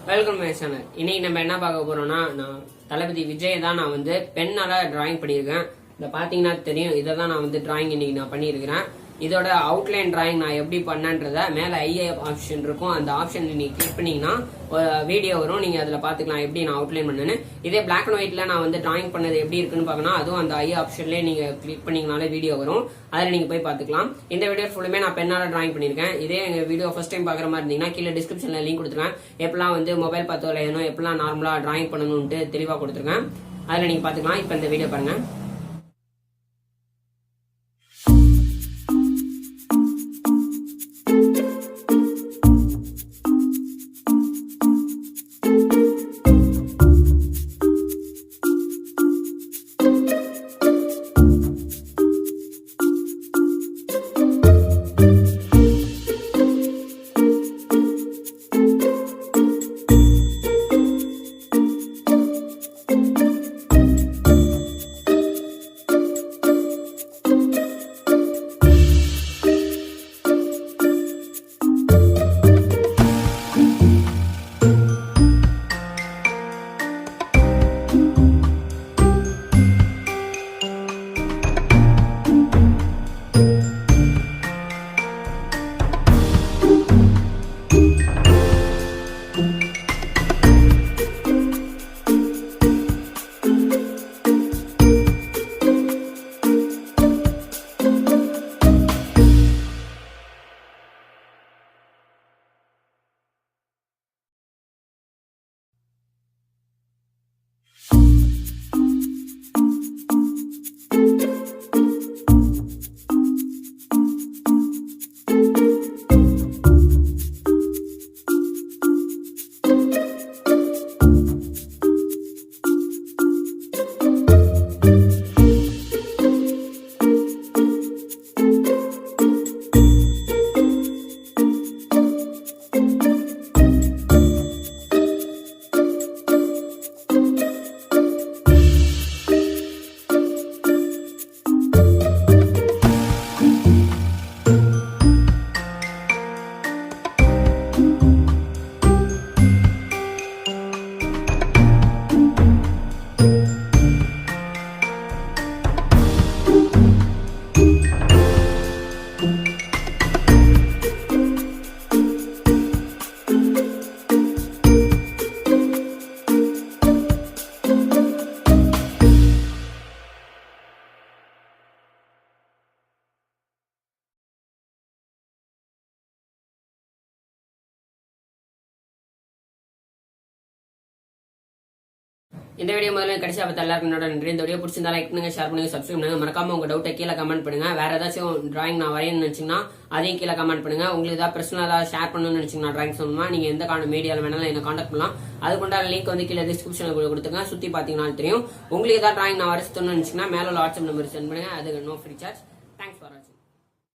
Welcome my channel. இன்னைக்கு நம்ம என்ன பார்க்க போறோம்னா, நான் தளபதி விஜய் தான் நான் வந்து பெண்ணால டிராயிங் பண்ணியிருக்கேன். இதை பார்த்தீங்கன்னா தெரியும். இதை தான் நான் வந்து டிராயிங் இன்னைக்கு நான் பண்ணியிருக்கிறேன். இதோட அவுட்லைன் டிராயிங் நான் எப்படி பண்ணன்றத மேல ஐஏ ஆப்ஷன் இருக்கும். அந்த ஆப்ஷன் நீங்க கிளிக் பண்ணீங்கன்னா வீடியோ வரும். நீங்க அதுல பாத்துக்கலாம் எப்படி நான் அவுட்லைன் பண்ணேன்னு. இதே பிளாக் அண்ட் ஒயிட்ல நான் வந்து டிராயிங் பண்ணது எப்படி இருக்குன்னு பார்க்கணும். அதுவும் அந்த ஐஏ ஆப்ஷன்லயே நீங்க கிளிக் பண்ணீங்கனாலே வீடியோ வரும். அதுல நீங்க போய் பாத்துக்கலாம். இந்த வீடியோ ஃபுல்லுமே நான் பெண்ணால டிராயிங் பண்ணிருக்கேன். இதே எங்க வீடியோ ஃபர்ஸ்ட் டைம் பாக்குற மாதிரி இருந்தீங்கன்னா கீழே டிஸ்கிரிப்ஷன்ல லிங்க் கொடுத்துருக்கேன். எப்பெல்லாம் வந்து மொபைல் பார்த்து விளையாடணும், எப்பெல்லாம் நார்மலா டிராயிங் பண்ணணும்னு தெளிவா கொடுத்துருக்கேன். அதுல நீங்க பாத்துக்கலாம். இப்ப இந்த வீடியோ பாருங்க. இந்த வீடியோ முதல்ல கடைசி பார்த்த எல்லாருக்கும் என்னோட நன்றி. இந்த வீடியோ பிடிச்சிருந்தா லைக் பண்ணுங்க, ஷேர் பண்ணுங்க, சப்ஸ்கிரைப் பண்ணுங்க. மறக்காம உங்க டவுட்டை கீழே கமெண்ட் பண்ணுங்க. வேற ஏதாச்சும் டிராயிங் நான் வரையணும்னு நினைச்சீங்கன்னா அதையும் கீழே கமெண்ட் பண்ணுங்க. உங்களுக்கு ஏதாவது பர்சனலா ஷேர் பண்ணணும்னு நினைச்சீங்கன்னா டிராயிங் சொன்னா நீங்க எந்த மீடியால வேணாலும் என்ன கான்டாக்ட் பண்ணலாம். அதுக்குண்டான லிங்க் வந்து கீழே டிஸ்கிரிப்ஷன்ல கொடுத்துங்க. சுத்தி பாத்தீங்கன்னா தெரியும். உங்களுக்கு ஏதாவது டிராயிங் நான் வரைச்சு நினைச்சீங்கன்னா மேல வாட்ஸ்அப் நம்பர் சென்ட் பண்ணுங்க. அது நோ ஃப்ரீ சார்ஜ்.